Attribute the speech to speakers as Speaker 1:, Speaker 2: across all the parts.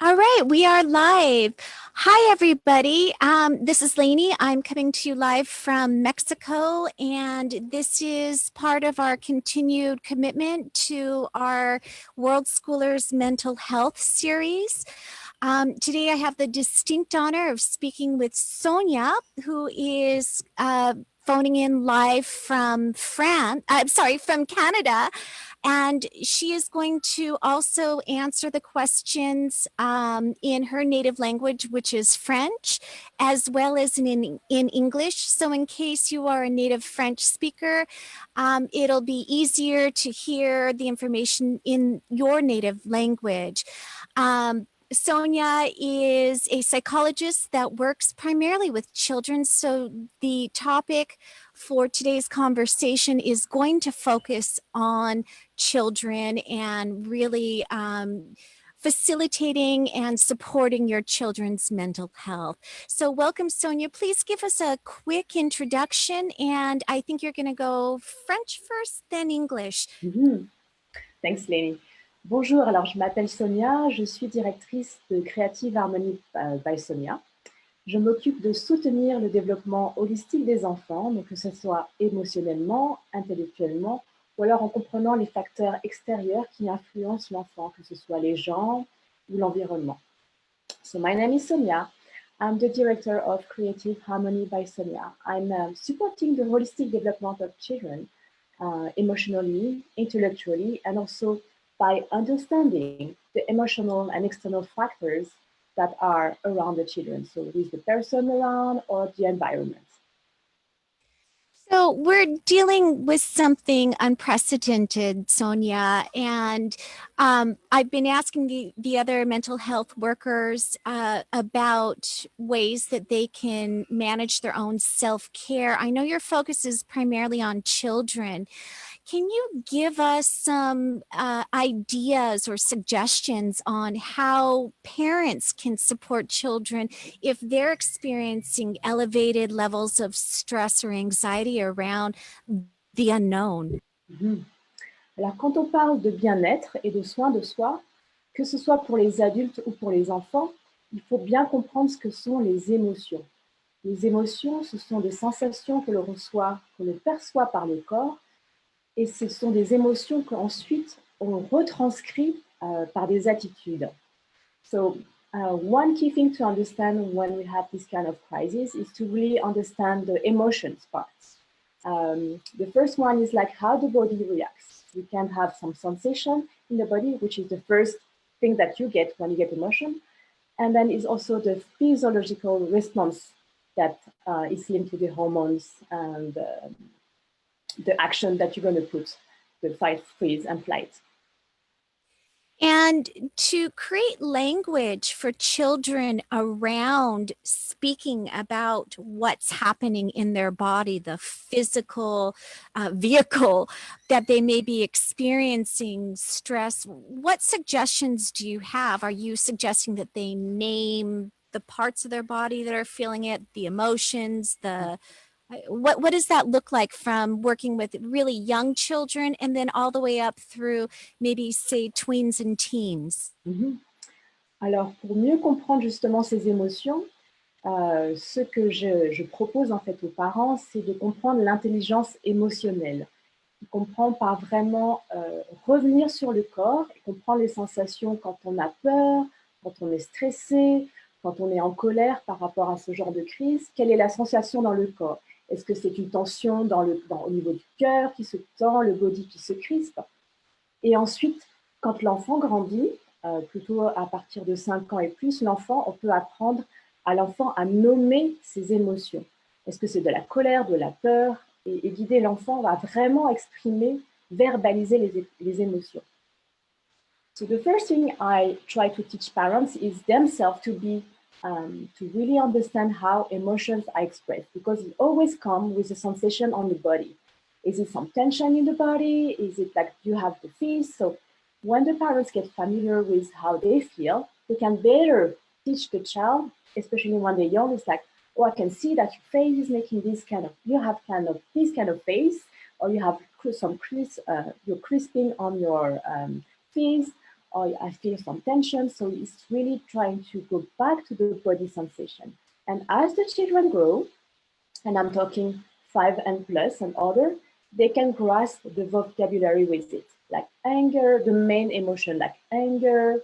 Speaker 1: All right, we are live. Hi, everybody. This is Lainey. I'm coming to you live from Mexico, and this is part of our continued commitment to our World Schoolers Mental Health series. Today, I have the distinct honor of speaking with Sonia, who is phoning in live from from Canada. And she is going to also answer the questions in her native language, which is French, as well as in English. So in case you are a native French speaker, it'll be easier to hear the information in your native language. Sonia is a psychologist that works primarily with children. So the topic for today's conversation is going to focus on children and really facilitating and supporting your children's mental health. So welcome, Sonia. Please give us a quick introduction. And I think you're going to go French first, then English.
Speaker 2: Thanks, Lenny. Bonjour, alors je m'appelle Sonia, je suis directrice de Creative Harmony by Sonia. Je m'occupe de soutenir le développement holistique des enfants, donc que ce soit émotionnellement, intellectuellement, ou alors en comprenant les facteurs extérieurs qui influencent l'enfant, que ce soit les gens ou l'environnement. So my name is Sonia. I'm the director of Creative Harmony by Sonia. I'm supporting the holistic development of children emotionally, intellectually, and also by understanding the emotional and external factors that are around the children. So with the person around or the environment.
Speaker 1: So we're dealing with something unprecedented, Sonia, and I've been asking the other mental health workers about ways that they can manage their own self-care. I know your focus is primarily on children. Can you give us some ideas or suggestions on how parents can support children if they're experiencing elevated levels of stress or anxiety around the unknown?
Speaker 2: Alors, quand on parle de bien-être et de soins de soi, que ce soit pour les adultes ou pour les enfants, il faut bien comprendre ce que sont les émotions. Les émotions, ce sont des sensations que l'on perçoit par le corps, et ce sont des émotions qu'ensuite on retranscrit par des attitudes. So one key thing to understand when we have this kind of crisis is to really understand the emotions parts. The first one is like how the body reacts. We can have some sensation in the body, which is the first thing that you get when you get emotion. And then is also the physiological response that is linked to the hormones and the action that you're going to put, the fight, freeze, and flight.
Speaker 1: And to create language for children around speaking about what's happening in their body, the physical vehicle that they may be experiencing stress, what suggestions do you have? Are you suggesting that they name the parts of their body that are feeling it, the emotions, what does that look like from working with really young children and then all the way up through maybe say tweens and teens?
Speaker 2: Alors, pour mieux comprendre justement ces émotions, ce que je propose en fait aux parents, c'est de comprendre l'intelligence émotionnelle. Il comprend par vraiment revenir sur le corps et comprendre les sensations quand on a peur, quand on est stressé, quand on est en colère par rapport à ce genre de crise. Quelle est la sensation dans le corps? Est-ce que c'est une tension au niveau du cœur qui se tend, le body qui se crispe? Et ensuite, quand l'enfant grandit, plutôt à partir de 5 ans et plus, on peut apprendre à l'enfant à nommer ses émotions. Est-ce que c'est de la colère, de la peur? Et guider l'enfant à vraiment exprimer, verbaliser les émotions. So the first thing I try to teach parents is themselves to really understand how emotions are expressed, because it always comes with a sensation on the body. Is it some tension in the body? Is it like you have the feast? So when the parents get familiar with how they feel, they can better teach the child, especially when they're young. It's like, oh, I can see that your face is making this kind of, you have kind of this kind of face, or you have you're crisping on your face, or I feel some tension. So it's really trying to go back to the body sensation. And as the children grow, and I'm talking 5 and plus and older, they can grasp the vocabulary with it, like anger, the main emotion, like anger,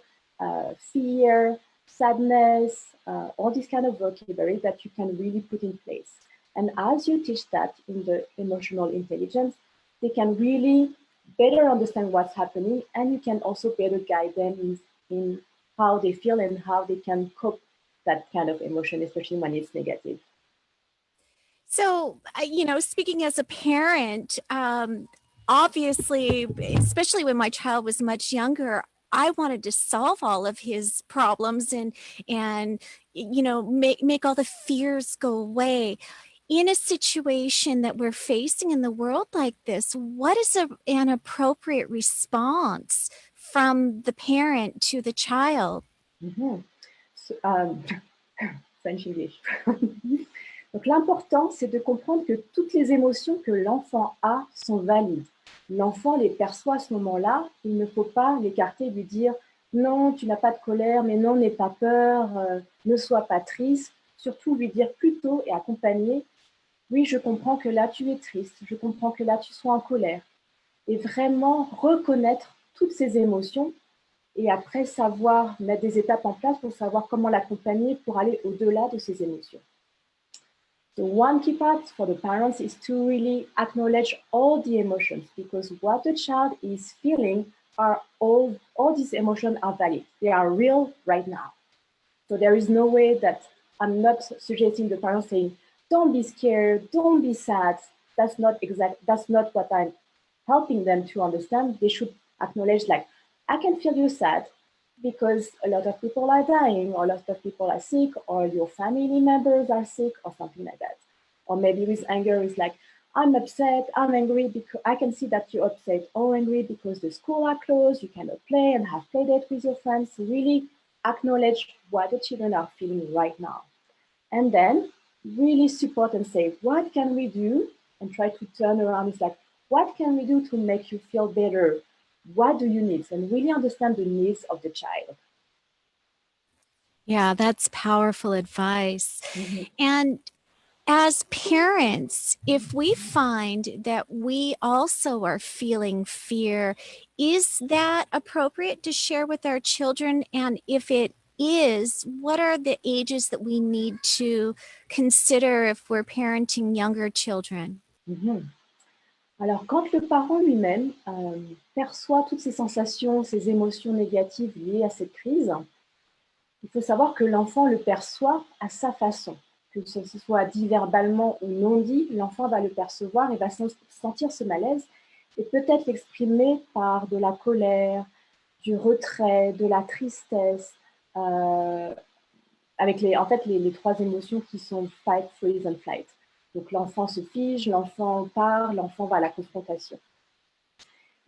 Speaker 2: fear, sadness, all this kind of vocabulary that you can really put in place. And as you teach that in the emotional intelligence, they can really better understand what's happening, and you can also better guide them in how they feel and how they can cope that kind of emotion, especially when it's negative.
Speaker 1: So, speaking as a parent, obviously, especially when my child was much younger, I wanted to solve all of his problems and make all the fears go away. In a situation that we're facing in the world like this, what is an appropriate response from the parent to the child?
Speaker 2: Mhm. So, French English. Donc l'important, c'est de comprendre que toutes les émotions que l'enfant a sont valides. L'enfant les perçoit à ce moment-là. Il ne faut pas l'écarter et lui dire non, tu n'as pas de colère, mais non, n'aie pas peur, ne sois pas triste. Surtout lui dire plutôt et accompagner, oui, je comprends que là tu es triste, je comprends que là tu sois en colère. Et vraiment reconnaître toutes ces émotions et après savoir mettre des étapes en place pour savoir comment l'accompagner pour aller au-delà de ces émotions. So one key part for the parents is to really acknowledge all the emotions, because what the child is feeling are all these emotions are valid. They are real right now. So there is no way that I'm not suggesting the parents saying, don't be scared, don't be sad. That's not what I'm helping them to understand. They should acknowledge, like, I can feel you sad because a lot of people are dying, or a lot of people are sick, or your family members are sick, or something like that. Or maybe with anger, it's like, I'm upset, I'm angry because I can see that you're upset or angry because the school are closed, you cannot play and have play date with your friends. So really acknowledge what the children are feeling right now. And then really support and say, what can we do? And try to turn around. It's like, what can we do to make you feel better? What do you need? And really understand the needs of the child.
Speaker 1: Yeah, that's powerful advice.
Speaker 2: Mhm.
Speaker 1: And as parents, if we find that we also are feeling fear, is that appropriate to share with our children? And if it is, what are the ages that we need to consider if we're parenting younger children?
Speaker 2: Mhm. Alors, quand le parent lui-même perçoit toutes ces sensations, ces émotions négatives liées à cette crise, il faut savoir que l'enfant le perçoit à sa façon. Que ce soit dit verbalement ou non dit, l'enfant va le percevoir et va sentir ce malaise et peut-être l'exprimer par de la colère, du retrait, de la tristesse, avec en fait les trois émotions qui sont fight, freeze and flight. Donc l'enfant se fige, l'enfant part, l'enfant va à la confrontation.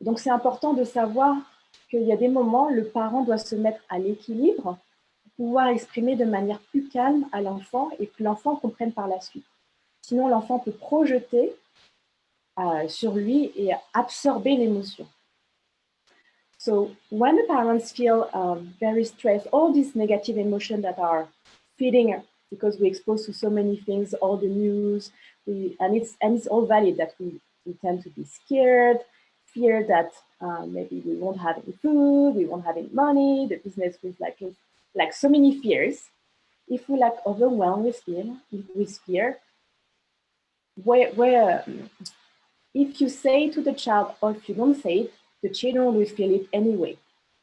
Speaker 2: Donc c'est important de savoir qu'il y a des moments, le parent doit se mettre à l'équilibre, pouvoir exprimer de manière plus calme à l'enfant et que l'enfant comprenne par la suite. Sinon, l'enfant peut projeter sur lui et absorber l'émotion. So when the parents feel very stressed, all these negative emotions that are feeding because we're exposed to so many things, all the news, and it's all valid that we tend to be scared, fear that maybe we won't have any food, we won't have any money, the business with like so many fears. If we like overwhelmed with fear, where if you say to the child or if you don't say it, the children will feel it anyway,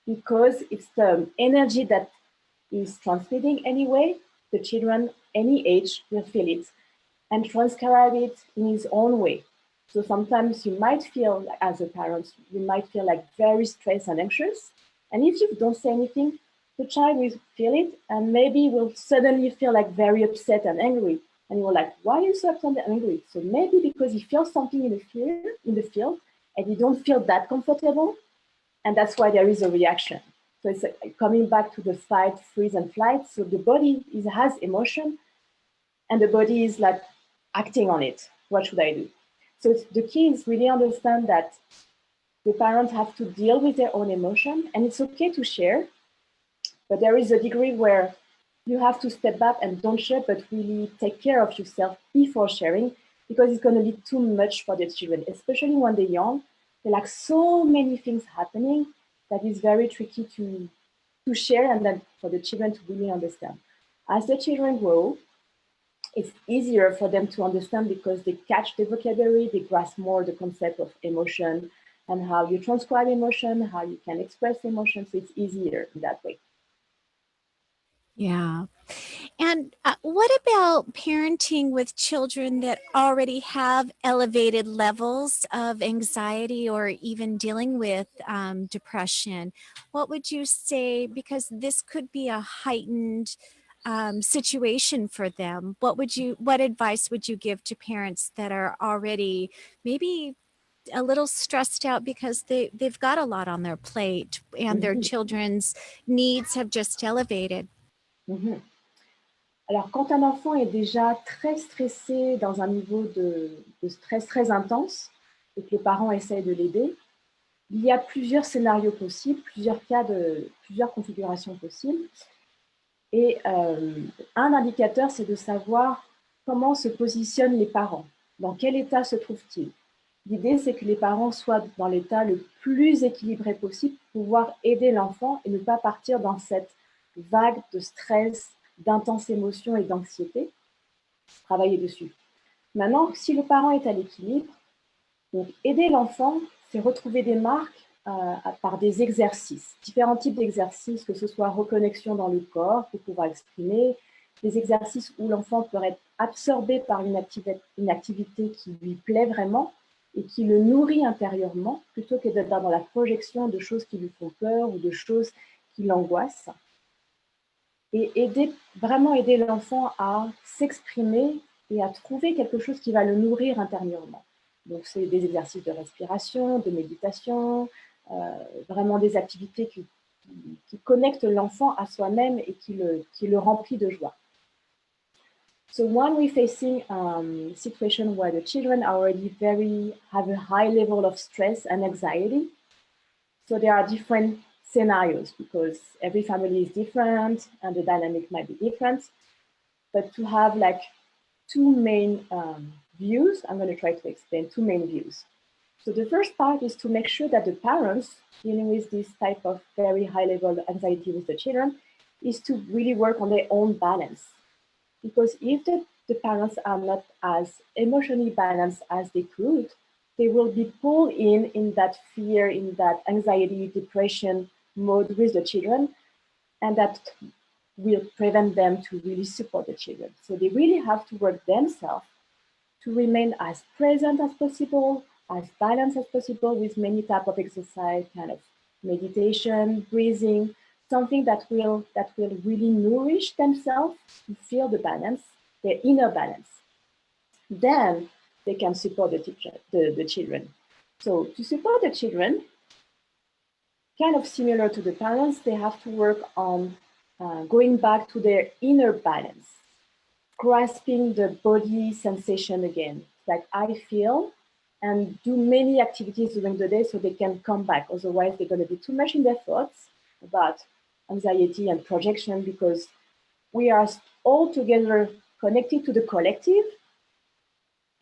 Speaker 2: because it's the energy that is transmitting anyway. The children, any age, will feel it and transcribe it in his own way. So sometimes you might feel, as a parent, you might feel like very stressed and anxious. And if you don't say anything, the child will feel it and maybe will suddenly feel like very upset and angry. And you're like, why are you so upset and angry? So maybe because he feels something in the field and you don't feel that comfortable. And that's why there is a reaction. So it's coming back to the fight, freeze, and flight. So the body has emotion, and the body is like acting on it. What should I do? So the key is really understand that the parents have to deal with their own emotion, and it's okay to share, but there is a degree where you have to step back and don't share, but really take care of yourself before sharing, because it's going to be too much for the children, especially when they're young. There are like so many things happening that is very tricky to share, and then for the children to really understand. As the children grow, it's easier for them to understand because they catch the vocabulary, they grasp more the concept of emotion and how you transcribe emotion, how you can express emotion. So it's easier in that way.
Speaker 1: Yeah. And what about parenting with children that already have elevated levels of anxiety or even dealing with depression? What would you say? Because this could be a heightened situation for them. What advice would you give to parents that are already maybe a little stressed out because they've got a lot on their plate and their
Speaker 2: Mhm,
Speaker 1: children's needs have just elevated?
Speaker 2: mhm. Alors, quand un enfant est déjà très stressé dans un niveau de stress très intense et que le parent essaye de l'aider, il y a plusieurs scénarios possibles, plusieurs configurations possibles. Et un indicateur, c'est de savoir comment se positionnent les parents. Dans quel état se trouvent-ils? L'idée, c'est que les parents soient dans l'état le plus équilibré possible pour pouvoir aider l'enfant et ne pas partir dans cette vague de stress, d'intenses émotions et d'anxiété. Travailler dessus. Maintenant, si le parent est à l'équilibre, donc aider l'enfant, c'est retrouver des marques par des exercices, différents types d'exercices, que ce soit reconnexion dans le corps pour pouvoir exprimer, des exercices où l'enfant peut être absorbé par une activité qui lui plaît vraiment et qui le nourrit intérieurement, plutôt que d'être dans la projection de choses qui lui font peur ou de choses qui l'angoissent. Et vraiment aider l'enfant à s'exprimer et à trouver quelque chose qui va le nourrir intérieurement. Donc, c'est des exercices de respiration, de méditation, vraiment des activités qui connectent l'enfant à soi-même et qui le remplit de joie. So when we're facing a situation where the children are already have a high level of stress and anxiety, so there are different scenarios because every family is different and the dynamic might be different. But to have like two main views, I'm going to try to explain two main views. So the first part is to make sure that the parents dealing with this type of very high level anxiety with the children is to really work on their own balance. Because if the parents are not as emotionally balanced as they could, they will be pulled in that fear, in that anxiety, depression mode with the children, and that will prevent them to really support the children. So they really have to work themselves to remain as present as possible, as balanced as possible with many type of exercise, kind of meditation, breathing, something that will really nourish themselves to feel the balance, their inner balance. Then they can support the children. So to support the children, kind of similar to the parents, they have to work on going back to their inner balance, grasping the body sensation again, like I feel, and do many activities during the day so they can come back. Otherwise, they're going to be too much in their thoughts about anxiety and projection because we are all together connected to the collective.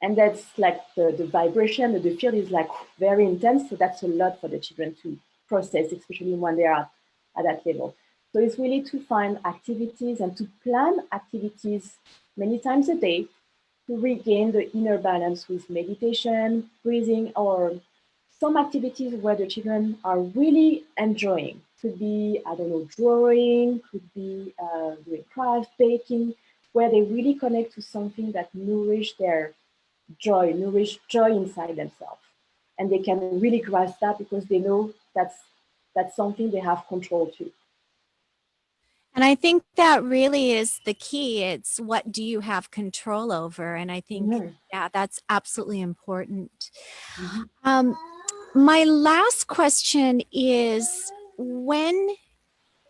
Speaker 2: And that's like the vibration, the field is like very intense. So that's a lot for the children to process, especially when they are at that level. So it's really to find activities and to plan activities many times a day to regain the inner balance with meditation, breathing, or some activities where the children are really enjoying. Could be, I don't know, drawing, could be doing craft, baking, where they really connect to something that nourish joy inside themselves. And they can really grasp that because they know that's something they have control to.
Speaker 1: And I think that really is the key. It's what do you have control over? And I think,
Speaker 2: Mhm.
Speaker 1: yeah, that's absolutely important.
Speaker 2: Mhm.
Speaker 1: Um, My last question is, when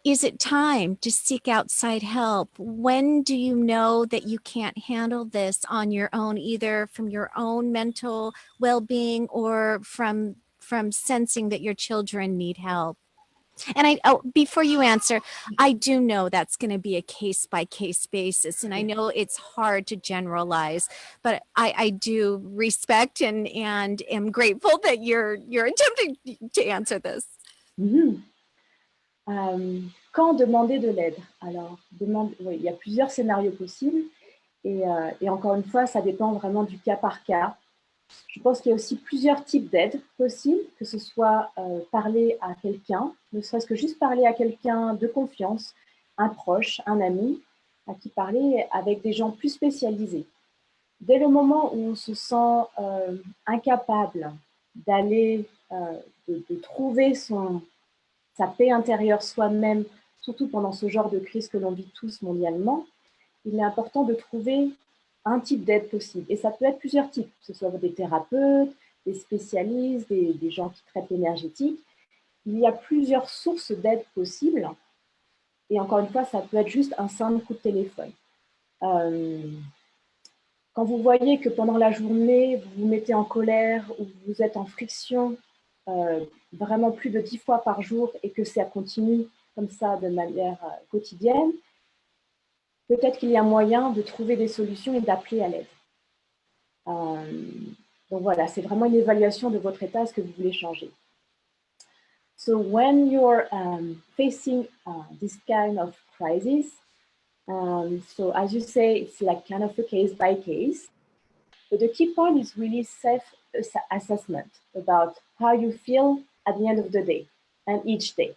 Speaker 1: is it time to seek outside help? When do you know that you can't handle this on your own, either from your own mental well-being or from sensing that your children need help? And before you answer, I do know that's going to be a case by case basis. And I know it's hard to generalize, but I do respect and am grateful that you're attempting to answer this.
Speaker 2: Mhm. Quand demander de l'aide? Alors, oui, il y a plusieurs scénarios possibles et encore une fois, ça dépend vraiment du cas par cas. Je pense qu'il y a aussi plusieurs types d'aides possibles, que ce soit parler à quelqu'un, ne serait-ce que juste parler à quelqu'un de confiance, un proche, un ami, à qui parler avec des gens plus spécialisés. Dès le moment où on se sent incapable d'aller, de trouver sa paix intérieure soi-même, surtout pendant ce genre de crise que l'on vit tous mondialement, il est important de trouver un type d'aide possible. Et ça peut être plusieurs types, que ce soit des thérapeutes, des spécialistes, des gens qui traitent l'énergétique. Il y a plusieurs sources d'aide possibles. Et encore une fois, ça peut être juste un simple coup de téléphone. Quand vous voyez que pendant la journée, vous vous mettez en colère ou vous êtes en friction vraiment plus de 10 fois par jour et que ça continue comme ça de manière quotidienne, peut-être qu'il y a moyen de trouver des solutions et d'appeler à l'aide. Donc voilà, c'est vraiment une évaluation de votre état, ce que vous voulez changer. So when you're facing this kind of crisis, so as you say, it's like kind of a case by case. But the key point is really self-assessment about how you feel at the end of the day and each day.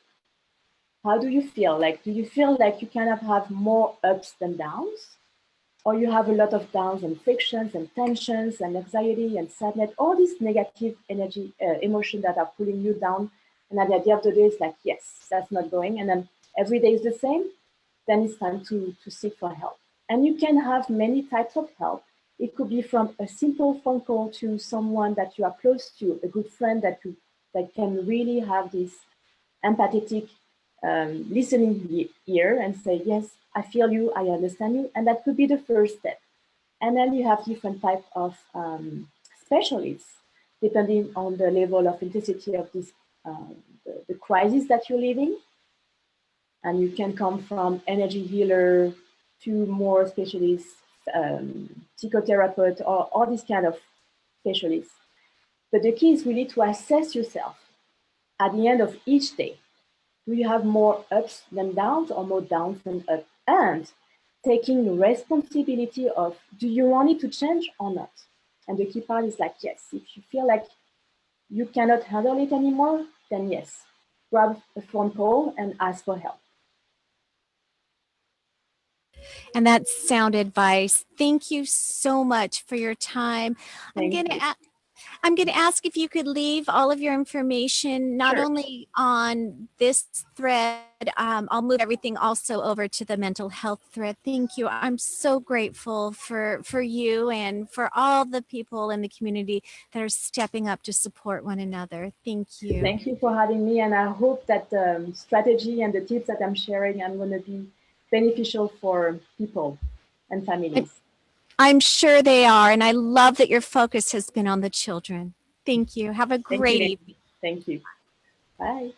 Speaker 2: How do you feel? Like, do you feel like you kind of have more ups than downs? Or you have a lot of downs and frictions and tensions and anxiety and sadness, all these negative energy, emotions that are pulling you down. And at the end of the day, it's like, yes, that's not going. And then every day is the same. Then it's time to seek for help. And you can have many types of help. It could be from a simple phone call to someone that you are close to, a good friend that can really have this empathetic listening ear and say, yes, I feel you, I understand you. And that could be the first step. And then you have different types of specialists, depending on the level of intensity of this, the crisis that you're living. And you can come from energy healer to more specialists, psychotherapist, or all these kind of specialists. But the key is really to assess yourself at the end of each day. Do you have more ups than downs or more downs than ups? And taking responsibility of, do you want it to change or not? And the key part is like, yes, if you feel like you cannot handle it anymore, then yes, grab a phone call and ask for help.
Speaker 1: And that's sound advice. Thank you so much for your time. I'm
Speaker 2: Thank
Speaker 1: going
Speaker 2: you.
Speaker 1: to I'm going to ask if you could leave all of your information, not
Speaker 2: Sure.
Speaker 1: only on this thread, I'll move everything also over to the mental health thread. Thank you. I'm so grateful for you and for all the people in the community that are stepping up to support one another. Thank you.
Speaker 2: Thank you for having me. And I hope that the strategy and the tips that I'm sharing are going to be beneficial for people and families.
Speaker 1: I'm sure they are. And I love that your focus has been on the children. Thank you. Have a
Speaker 2: Thank you,
Speaker 1: great
Speaker 2: Lady.
Speaker 1: evening.
Speaker 2: Thank you. Bye.